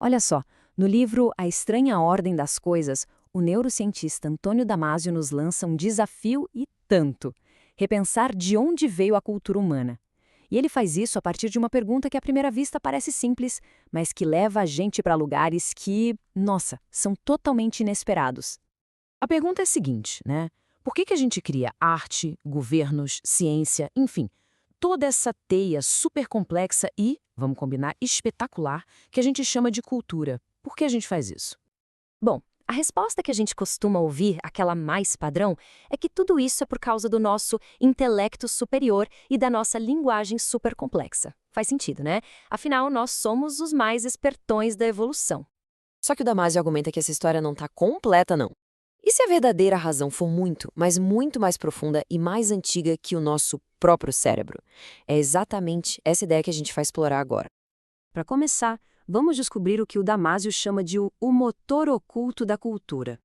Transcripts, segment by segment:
Olha só, no livro A Estranha Ordem das Coisas, o neurocientista Antônio Damasio nos lança um desafio e tanto: repensar de onde veio a cultura humana. E ele faz isso a partir de uma pergunta que à primeira vista parece simples, mas que leva a gente para lugares que, nossa, são totalmente inesperados. A pergunta é a seguinte, né? Por que a gente cria arte, governos, ciência, enfim, toda essa teia super complexa e, vamos combinar, espetacular, que a gente chama de cultura? Por que a gente faz isso? Bom, a resposta que a gente costuma ouvir, aquela mais padrão, é que tudo isso é por causa do nosso intelecto superior e da nossa linguagem super complexa. Faz sentido, né? Afinal, nós somos os mais espertões da evolução. Só que o Damasio argumenta que essa história não está completa, não. E se a verdadeira razão for muito, mas muito mais profunda e mais antiga que o nosso próprio cérebro? É exatamente essa ideia que a gente vai explorar agora. Para começar, vamos descobrir o que o Damasio chama de o motor oculto da cultura.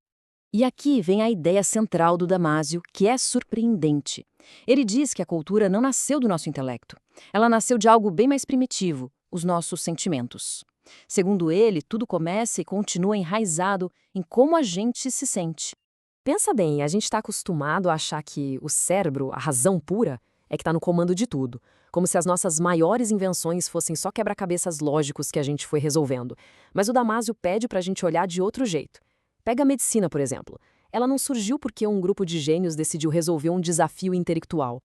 E aqui vem a ideia central do Damasio, que é surpreendente. Ele diz que a cultura não nasceu do nosso intelecto. Ela nasceu de algo bem mais primitivo, os nossos sentimentos. Segundo ele, tudo começa e continua enraizado em como a gente se sente. Pensa bem, a gente está acostumado a achar que o cérebro, a razão pura, é que está no comando de tudo. Como se as nossas maiores invenções fossem só quebra-cabeças lógicos que a gente foi resolvendo. Mas o Damasio pede para a gente olhar de outro jeito. Pega a medicina, por exemplo. Ela não surgiu porque um grupo de gênios decidiu resolver um desafio intelectual.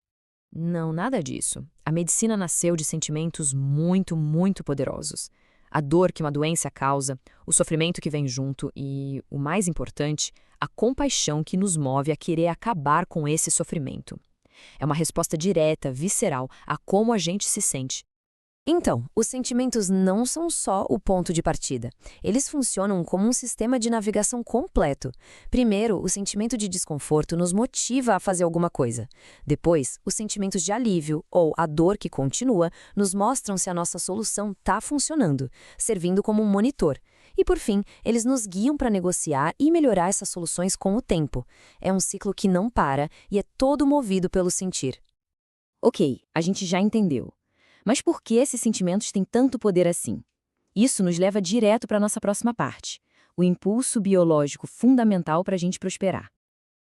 Não, nada disso. A medicina nasceu de sentimentos muito, muito poderosos. A dor que uma doença causa, o sofrimento que vem junto e, o mais importante, a compaixão que nos move a querer acabar com esse sofrimento. É uma resposta direta, visceral, a como a gente se sente. Então, os sentimentos não são só o ponto de partida. Eles funcionam como um sistema de navegação completo. Primeiro, o sentimento de desconforto nos motiva a fazer alguma coisa. Depois, os sentimentos de alívio, ou a dor que continua, nos mostram se a nossa solução está funcionando, servindo como um monitor. E por fim, eles nos guiam para negociar e melhorar essas soluções com o tempo. É um ciclo que não para e é todo movido pelo sentir. Ok, a gente já entendeu. Mas por que esses sentimentos têm tanto poder assim? Isso nos leva direto para a nossa próxima parte, o impulso biológico fundamental para a gente prosperar.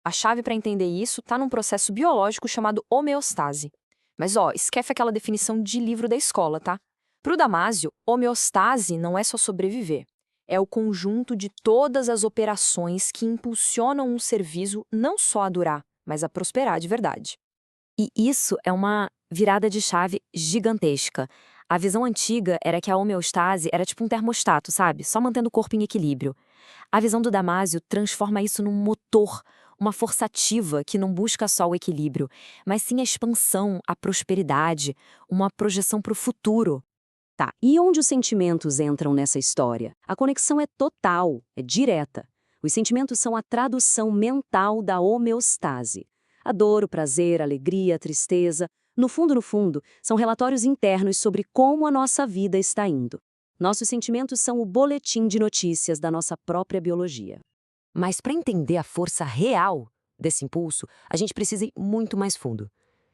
A chave para entender isso está num processo biológico chamado homeostase. Mas esquece aquela definição de livro da escola, tá? Para o Damasio, homeostase não é só sobreviver. É o conjunto de todas as operações que impulsionam um ser vivo não só a durar, mas a prosperar de verdade. E isso é uma virada de chave gigantesca. A visão antiga era que a homeostase era tipo um termostato, sabe? Só mantendo o corpo em equilíbrio. A visão do Damasio transforma isso num motor, uma força ativa que não busca só o equilíbrio, mas sim a expansão, a prosperidade, uma projeção para o futuro. Tá, e onde os sentimentos entram nessa história? A conexão é total, é direta. Os sentimentos são a tradução mental da homeostase. A dor, o prazer, a alegria, a tristeza, no fundo, são relatórios internos sobre como a nossa vida está indo. Nossos sentimentos são o boletim de notícias da nossa própria biologia. Mas para entender a força real desse impulso, a gente precisa ir muito mais fundo.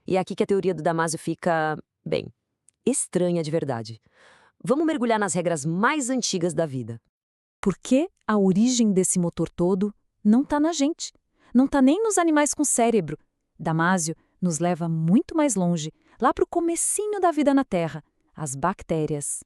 E é aqui que a teoria do Damasio fica, bem, estranha de verdade. Vamos mergulhar nas regras mais antigas da vida. Por que a origem desse motor todo não está na gente? Não está nem nos animais com cérebro. Damasio nos leva muito mais longe, lá para o comecinho da vida na Terra, as bactérias.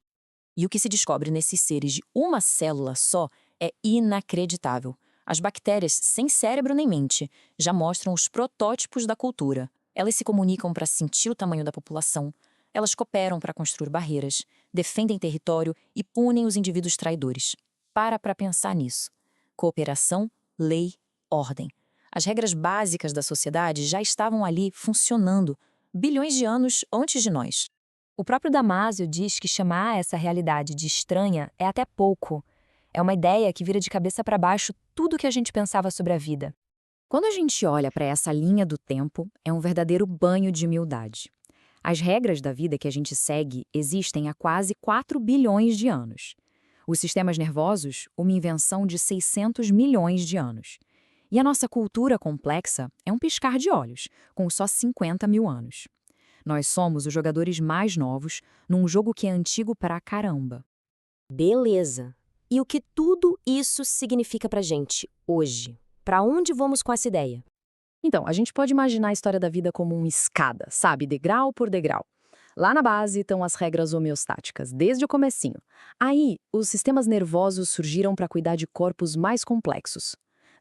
E o que se descobre nesses seres de uma célula só é inacreditável. As bactérias, sem cérebro nem mente, já mostram os protótipos da cultura. Elas se comunicam para sentir o tamanho da população, elas cooperam para construir barreiras, defendem território e punem os indivíduos traidores. Para pensar nisso. Cooperação, lei, ordem. As regras básicas da sociedade já estavam ali funcionando bilhões de anos antes de nós. O próprio Damasio diz que chamar essa realidade de estranha é até pouco. É uma ideia que vira de cabeça para baixo tudo que a gente pensava sobre a vida. Quando a gente olha para essa linha do tempo, é um verdadeiro banho de humildade. As regras da vida que a gente segue existem há quase 4 bilhões de anos. Os sistemas nervosos, uma invenção de 600 milhões de anos. E a nossa cultura complexa é um piscar de olhos, com só 50 mil anos. Nós somos os jogadores mais novos num jogo que é antigo pra caramba. Beleza. E o que tudo isso significa pra gente hoje? Pra onde vamos com essa ideia? Então, a gente pode imaginar a história da vida como uma escada, sabe? Degrau por degrau. Lá na base estão as regras homeostáticas, desde o comecinho. Aí, os sistemas nervosos surgiram para cuidar de corpos mais complexos.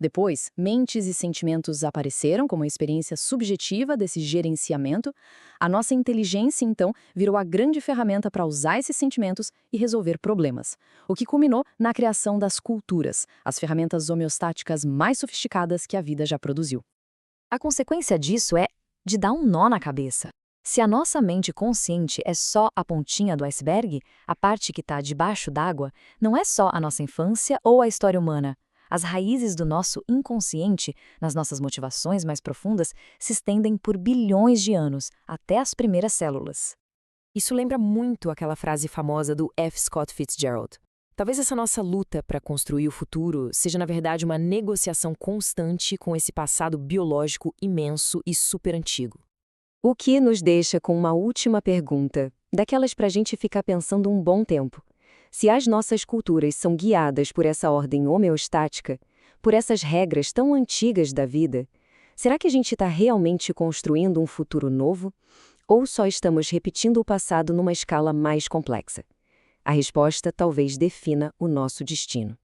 Depois, mentes e sentimentos apareceram como uma experiência subjetiva desse gerenciamento. A nossa inteligência, então, virou a grande ferramenta para usar esses sentimentos e resolver problemas. O que culminou na criação das culturas, as ferramentas homeostáticas mais sofisticadas que a vida já produziu. A consequência disso é de dar um nó na cabeça. Se a nossa mente consciente é só a pontinha do iceberg, a parte que está debaixo d'água, não é só a nossa infância ou a história humana. As raízes do nosso inconsciente, nas nossas motivações mais profundas, se estendem por bilhões de anos, até as primeiras células. Isso lembra muito aquela frase famosa do F. Scott Fitzgerald. Talvez essa nossa luta para construir o futuro seja, na verdade, uma negociação constante com esse passado biológico imenso e super antigo. O que nos deixa com uma última pergunta, daquelas para a gente ficar pensando um bom tempo. Se as nossas culturas são guiadas por essa ordem homeostática, por essas regras tão antigas da vida, será que a gente está realmente construindo um futuro novo? Ou só estamos repetindo o passado numa escala mais complexa? A resposta talvez defina o nosso destino.